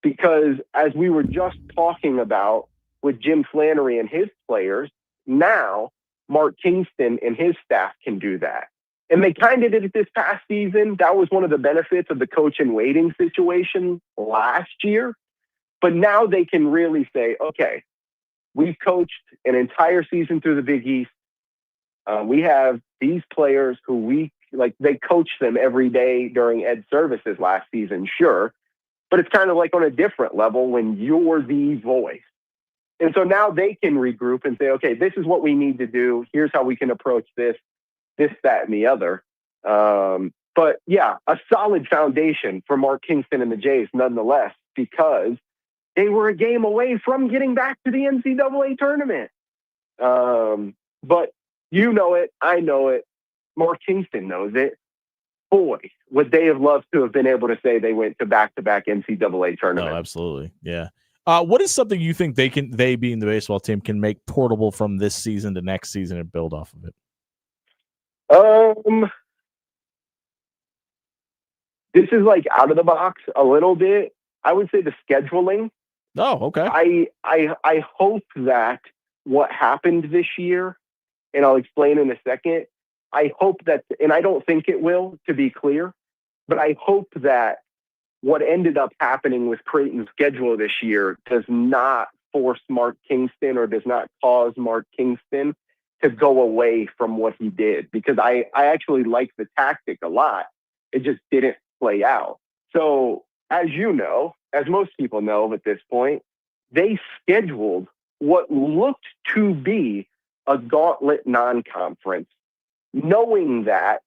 because as we were just talking about with Jim Flannery and his players, now Mark Kingston and his staff can do that. And they kind of did it this past season. That was one of the benefits of the coach in waiting situation last year. But now they can really say, okay, we've coached an entire season through the Big East. We have these players who they coach them every day during Ed services last season, sure. But it's kind of like on a different level when you're the voice. And so now they can regroup and say, okay, this is what we need to do. Here's how we can approach this, that, and the other. But yeah, a solid foundation for Mark Kingston and the Jays nonetheless, because they were a game away from getting back to the NCAA tournament. But you know it, I know it, Mark Kingston knows it. Boy, would they have loved to have been able to say they went to back-to-back NCAA tournaments. Oh, absolutely. Yeah. What is something you think they being the baseball team can make portable from this season to next season and build off of it? This is like out of the box a little bit. I would say the scheduling. Oh, okay. I hope that what happened this year, and I'll explain in a second, I hope that, and I don't think it will, to be clear, but I hope that what ended up happening with Creighton's schedule this year does not force Mark Kingston or does not cause Mark Kingston to go away from what he did, because I actually like the tactic a lot. It just didn't play out. So as you know, as most people know at this point, they scheduled what looked to be a gauntlet non-conference, knowing that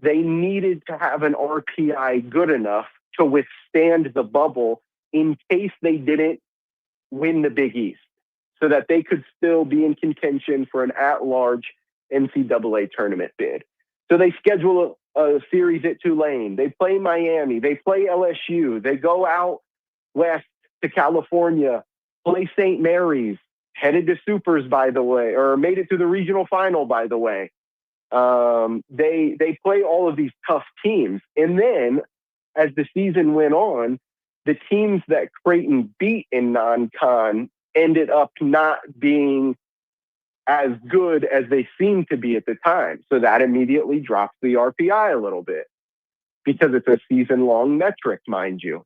they needed to have an RPI good enough to withstand the bubble in case they didn't win the Big East, so that they could still be in contention for an at-large NCAA tournament bid. So they schedule a series at Tulane. They play Miami. They play LSU. They go out west to California, play St. Mary's, headed to Supers, by the way, or made it to the regional final, by the way. They play all of these tough teams. And then as the season went on, the teams that Creighton beat in non-con ended up not being as good as they seemed to be at the time. So that immediately drops the RPI a little bit because it's a season-long metric, mind you.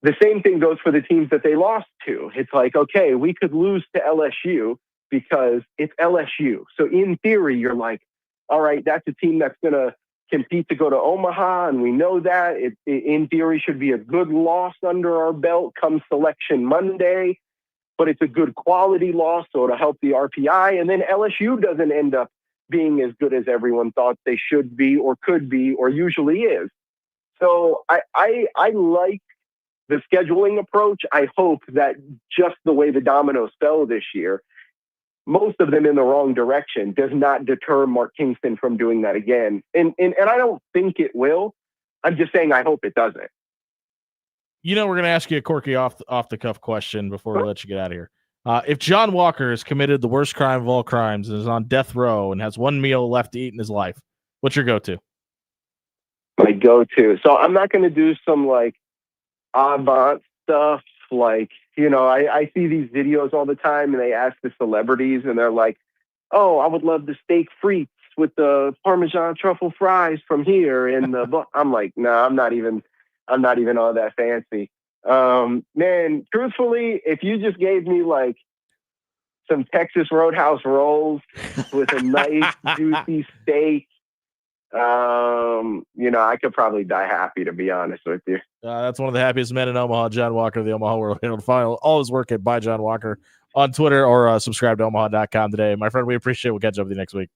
The same thing goes for the teams that they lost to. It's like, okay, we could lose to LSU because it's LSU. So in theory, you're like, all right, that's a team that's going to compete to go to Omaha, and we know that. It in theory should be a good loss under our belt come Selection Monday, but it's a good quality loss, so it'll help the RPI. And then LSU doesn't end up being as good as everyone thought they should be or could be or usually is. So I like the scheduling approach. I hope that just the way the dominoes fell this year, most of them in the wrong direction, does not deter Mark Kingston from doing that again. And I don't think it will. I'm just saying I hope it doesn't. You know, we're going to ask you a quirky off the cuff question before we let you get out of here. If John Walker has committed the worst crime of all crimes and is on death row and has one meal left to eat in his life, what's your go-to? My go-to. So I'm not going to do some like avant stuff. Like, you know, I see these videos all the time and they ask the celebrities and they're like, oh, I would love the steak frites with the Parmesan truffle fries from here. And I'm like, no, I'm not even all that fancy. Man, truthfully, if you just gave me like some Texas Roadhouse rolls with a nice juicy steak, you know, I could probably die happy, to be honest with you. That's one of the happiest men in Omaha, John Walker of the Omaha World Herald. Follow all his work at By John Walker on Twitter or subscribe to Omaha.com today. My friend, we appreciate it. We'll catch up with you next week.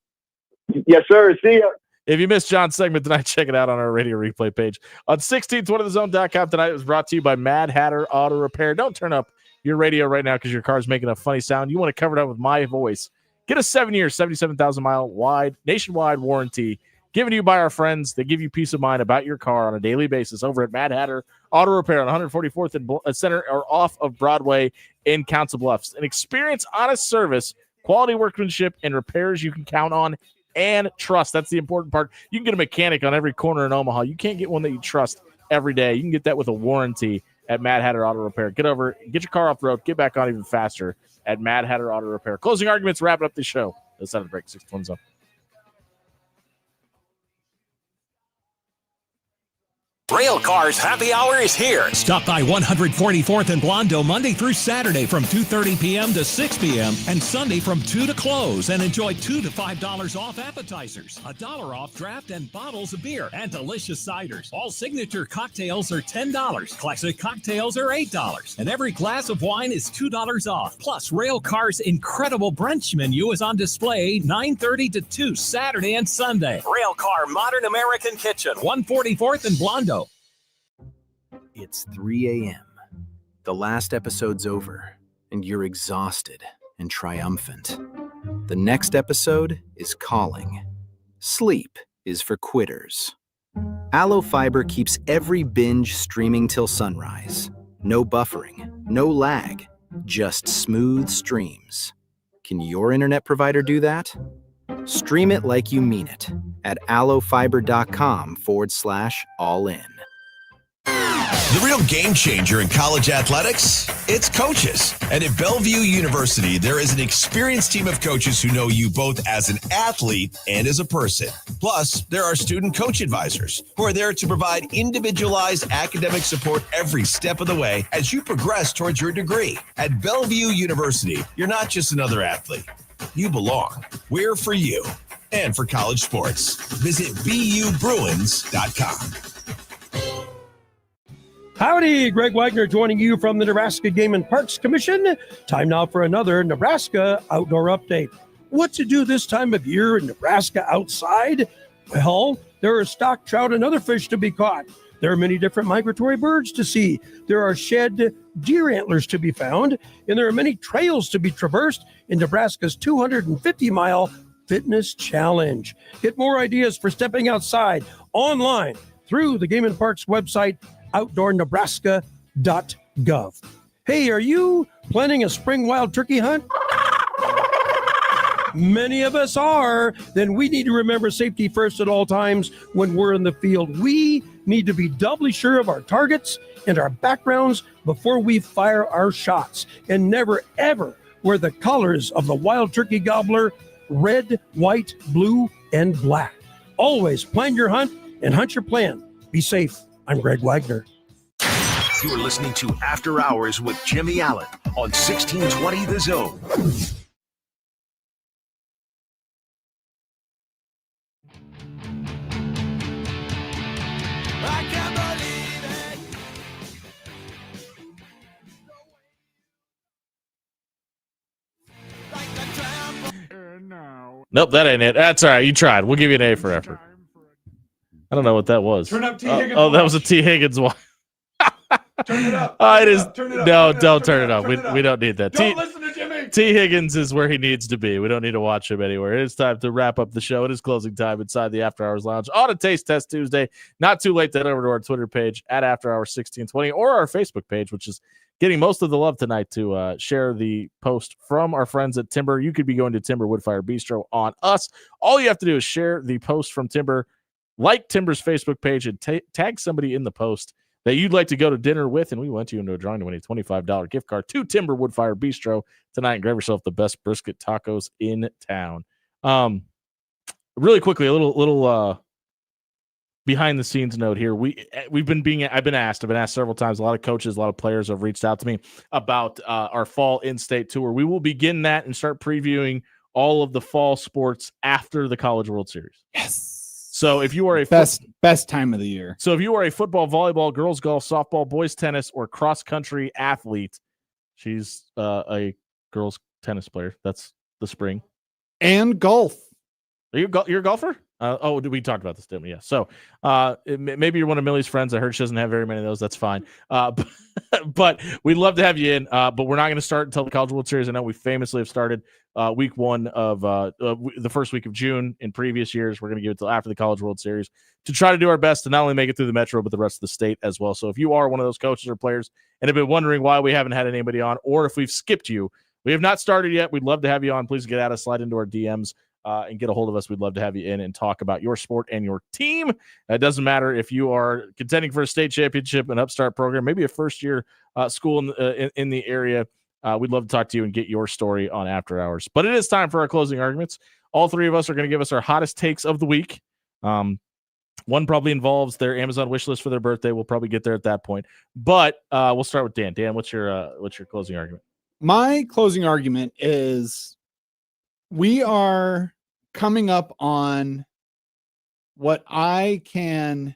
Yes, sir. See ya. If you missed John's segment tonight, check it out on our radio replay page. On 1620thezone.com tonight, it was brought to you by Mad Hatter Auto Repair. Don't turn up your radio right now because your car's making a funny sound. You want to cover it up with my voice. Get a 7-year, 77,000-mile wide nationwide warranty given to you by our friends. They give you peace of mind about your car on a daily basis over at Mad Hatter Auto Repair on 144th and Center or off of Broadway in Council Bluffs. An experience, honest service, quality workmanship, and repairs you can count on and trust. That's the important part. You can get a mechanic on every corner in Omaha. You can't get one that you trust every day. You can get that with a warranty at Mad Hatter Auto Repair. Get over, get your car off the road, get back on even faster at Mad Hatter Auto Repair. Closing arguments, wrapping up the show. Let's have a break. 620 Zone. Rail Cars Happy Hour is here. Stop by 144th and Blondo Monday through Saturday from 2:30 p.m. to 6 p.m. and Sunday from 2 to close and enjoy $2 to $5 off appetizers, $1 off draft and bottles of beer, and delicious ciders. All signature cocktails are $10. Classic cocktails are $8. And every glass of wine is $2 off. Plus, Rail Cars' incredible brunch menu is on display 9:30 to 2 Saturday and Sunday. Rail Car Modern American Kitchen, 144th and Blondo. It's 3 a.m. The last episode's over, and you're exhausted and triumphant. The next episode is calling. Sleep is for quitters. Aloe Fiber keeps every binge streaming till sunrise. No buffering, no lag, just smooth streams. Can your internet provider do that? Stream it like you mean it at aloefiber.com/all-in. The real game changer in college athletics, it's coaches. And at Bellevue University, there is an experienced team of coaches who know you both as an athlete and as a person. Plus, there are student coach advisors who are there to provide individualized academic support every step of the way as you progress towards your degree. At Bellevue University, you're not just another athlete. You belong. We're for you and for college sports. Visit BUBruins.com. Howdy, Greg Wagner joining you from the Nebraska Game and Parks Commission. Time now for another Nebraska Outdoor Update. What to do this time of year in Nebraska outside? Well, there are stock trout and other fish to be caught. There are many different migratory birds to see. There are shed deer antlers to be found, and there are many trails to be traversed in Nebraska's 250-mile fitness challenge. Get more ideas for stepping outside online through the Game and Parks website, outdoornebraska.gov. Hey, are you planning a spring wild turkey hunt? Many of us are. Then we need to remember safety first at all times when we're in the field. We need to be doubly sure of our targets and our backgrounds before we fire our shots. And never, ever wear the colors of the wild turkey gobbler: red, white, blue, and black. Always plan your hunt and hunt your plan. Be safe. I'm Greg Wagner. You're listening to After Hours with Jimmy Allen on 1620 The Zone. Nope, that ain't it. That's all right. You tried. We'll give you an A for effort. I don't know what that was. Turn up T. Higgins. Oh, that was a T. Higgins one. Turn it up. It is. Turn it up. No, don't turn it up. We don't need that. Don't listen to Jimmy. T. Higgins is where he needs to be. We don't need to watch him anywhere. It is time to wrap up the show. It is closing time inside the After Hours Lounge on a Taste Test Tuesday. Not too late to head over to our Twitter page at After Hours 1620 or our Facebook page, which is getting most of the love tonight, to share the post from our friends at Timber. You could be going to Timber Woodfire Bistro on us. All you have to do is share the post from Timber, like Timber's Facebook page, and tag somebody in the post that you'd like to go to dinner with, and we want you into a drawing to win a $25 gift card to Timber Woodfire Bistro tonight and grab yourself the best brisket tacos in town. Really quickly, a little behind the scenes note here. I've been asked several times. A lot of coaches, a lot of players have reached out to me about our fall in-state tour. We will begin that and start previewing all of the fall sports after the College World Series. Yes. So if you are a best time of the year. So if you are a football, volleyball, girls golf, softball, boys tennis, or cross country athlete, she's a girls tennis player. That's the spring. And golf. You're a golfer? We talked about this, didn't we? Yeah. So maybe you're one of Millie's friends. I heard she doesn't have very many of those. That's fine. But we'd love to have you in. But we're not going to start until the College World Series. I know we famously have started week one of the first week of June in previous years. We're going to give it till after the College World Series to try to do our best to not only make it through the Metro, but the rest of the state as well. So if you are one of those coaches or players and have been wondering why we haven't had anybody on, or if we've skipped you, we have not started yet. We'd love to have you on. Please get at us, slide into our DMs. And get a hold of us. We'd love to have you in and talk about your sport and your team. It doesn't matter if you are contending for a state championship, an upstart program, maybe a first-year school in the area. We'd love to talk to you and get your story on After Hours. But it is time for our closing arguments. All three of us are going to give us our hottest takes of the week. One probably involves their Amazon wish list for their birthday. We'll probably get there at that point. But we'll start with Dan. Dan, what's your closing argument? My closing argument is we are coming up on what I can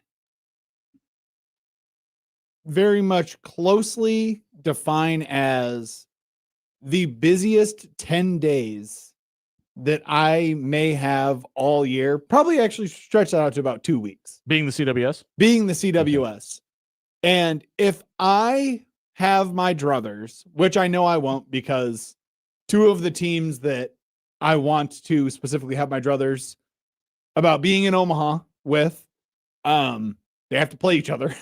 very much closely define as the busiest 10 days that I may have all year. Probably actually stretch that out to about 2 weeks. Being the CWS? Being the CWS. And if I have my druthers, which I know I won't, because two of the teams that I want to specifically have my druthers about being in Omaha with, they have to play each other.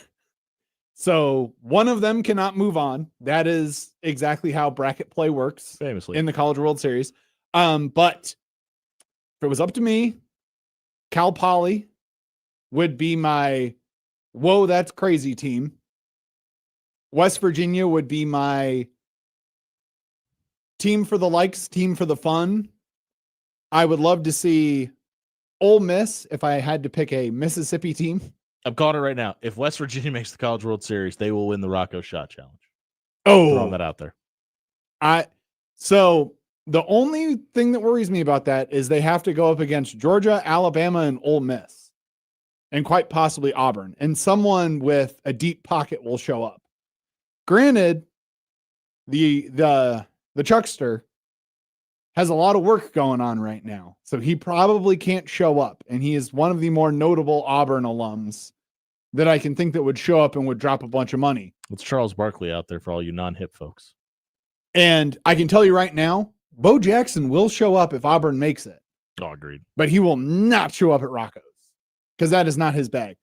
So one of them cannot move on. That is exactly how bracket play works, famously, in the College World Series. But if it was up to me, Cal Poly would be my whoa, that's crazy team. West Virginia would be my team for the likes, team for the fun. I would love to see Ole Miss if I had to pick a Mississippi team. I'm calling it right now. If West Virginia makes the College World Series, they will win the Rocco Shot Challenge. Throwing that out there. So the only thing that worries me about that is they have to go up against Georgia, Alabama, and Ole Miss, and quite possibly Auburn. And someone with a deep pocket will show up. Granted, the Chuckster has a lot of work going on right now, so he probably can't show up. And he is one of the more notable Auburn alums that I can think that would show up and would drop a bunch of money. It's Charles Barkley out there for all you non-hip folks. And I can tell you right now, Bo Jackson will show up if Auburn makes it. Oh, agreed. But he will not show up at Rocco's because that is not his bag.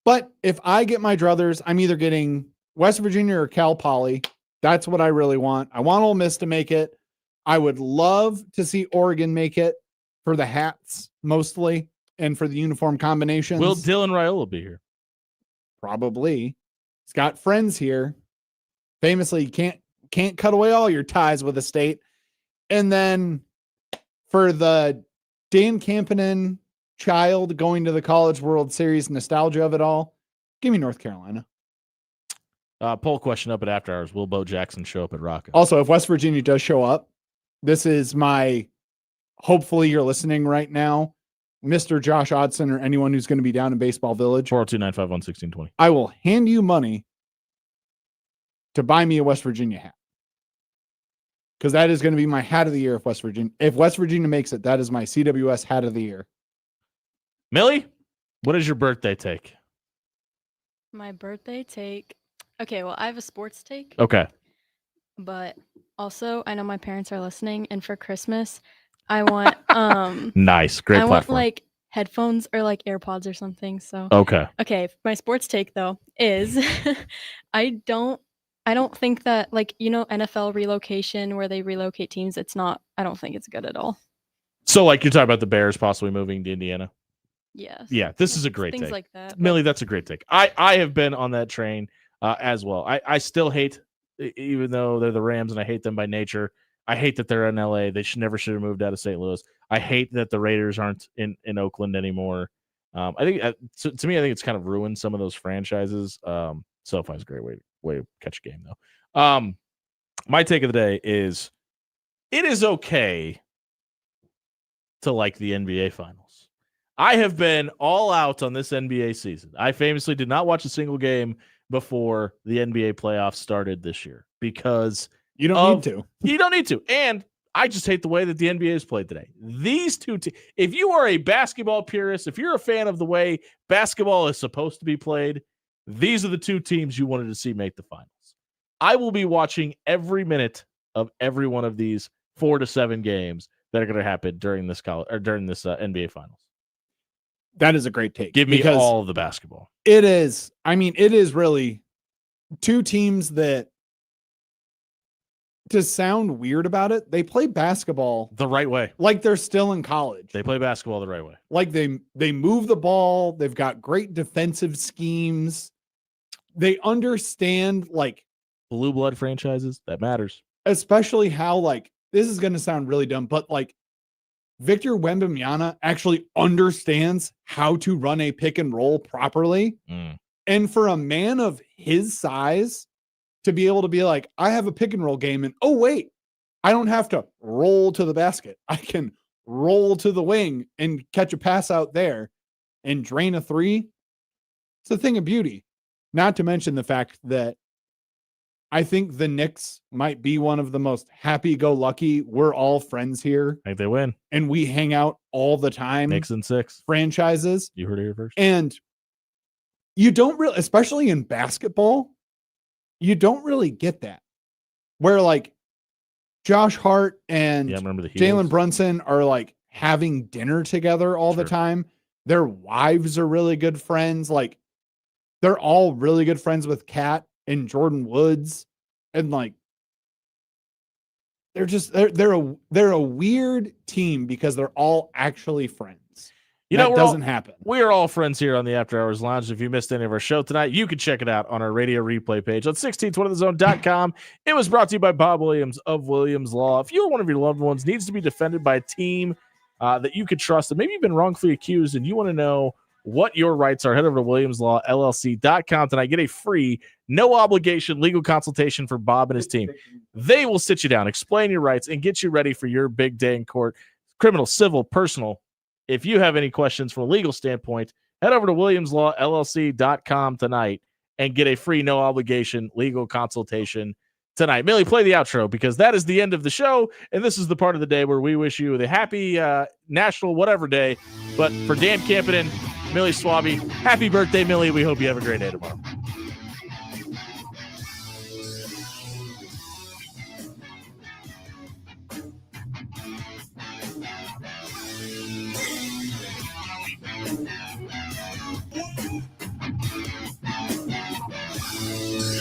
But if I get my druthers, I'm either getting West Virginia or Cal Poly. That's what I really want. I want Ole Miss to make it. I would love to see Oregon make it for the hats mostly and for the uniform combinations. Will Dylan Raiola be here? Probably. He's got friends here. Famously, you can't cut away all your ties with a state. And then for the Dan Campanen child going to the College World Series nostalgia of it all, give me North Carolina. Poll question up at After Hours. Will Bo Jackson show up at Rocco? Also, if West Virginia does show up, this is my, hopefully you're listening right now, Mr. Josh Odson or anyone who's going to be down in Baseball Village. 402-951-1620. I will hand you money to buy me a West Virginia hat. Because that is going to be my hat of the year if West Virginia makes it. That is my CWS hat of the year. Millie, what is your birthday take? My birthday take. Okay, well, I have a sports take. Okay. But also, I know my parents are listening, and for Christmas, I want nice, great I platform. want like headphones or like AirPods or something. So okay. My sports take though is I don't think that, like, NFL relocation where they relocate teams, I don't think it's good at all. So, like, you're talking about the Bears possibly moving to Indiana? Yes. Yeah, this is a great Things take. like that. Millie, that's a great take. I have been on that train as well. I still hate, even though they're the Rams and I hate them by nature, I hate that they're in LA. They never should have moved out of St. Louis. I hate that the Raiders aren't in Oakland anymore. I think to me, I think it's kind of ruined some of those franchises. SoFi's a great way to catch a game, though. My take of the day is it is okay to like the NBA Finals. I have been all out on this NBA season. I famously did not watch a single game before the NBA playoffs started this year because you don't need to. You don't need to. And I just hate the way that the NBA is played today. These two if you are a basketball purist, if you're a fan of the way basketball is supposed to be played, these are the two teams you wanted to see make the finals. I will be watching every minute of every one of these 4 to 7 games that are going to happen during this NBA finals. That is a great take. Give me all of the basketball. It is. I mean, it is really two teams that, to sound weird about it, they play basketball the right way. Like they're still in college. They play basketball the right way. Like they move the ball. They've got great defensive schemes. They understand, like, blue blood franchises. That matters. Especially how, like, this is going to sound really dumb, but like Victor Wembanyama actually understands how to run a pick and roll properly. And for a man of his size to be able to be like, I have a pick and roll game, and oh wait, I don't have to roll to the basket. I can roll to the wing and catch a pass out there and drain a three. It's a thing of beauty. Not to mention the fact that I think the Knicks might be one of the most happy-go-lucky, we're all friends here. I think they win. And we hang out all the time. Knicks in 6. Franchises. You heard it here first. And you don't really, especially in basketball, you don't really get that. Where, like, Josh Hart and Jalen Brunson are, like, having dinner together all the time. Their wives are really good friends. Like, they're all really good friends with Kat and Jordan Woods, and like they're a weird team because they're all actually friends. That doesn't happen. We are all friends here on the After Hours Lounge. If you missed any of our show tonight, you can check it out on our radio replay page on 1620thezone.com. It was brought to you by Bob Williams of Williams Law. If you or one of your loved ones needs to be defended by a team that you could trust, and maybe you've been wrongfully accused and you want to know what your rights are, head over to WilliamsLawLLC.com tonight. Get a free, no obligation legal consultation for Bob and his team. They will sit you down, explain your rights, and get you ready for your big day in court. Criminal, civil, personal. If you have any questions from a legal standpoint, head over to WilliamsLawLLC.com tonight and get a free, no obligation legal consultation tonight. Millie, play the outro because that is the end of the show, and this is the part of the day where we wish you the happy national whatever day. But for Dan Campion, Millie Swaby, happy birthday, Millie. We hope you have a great day tomorrow.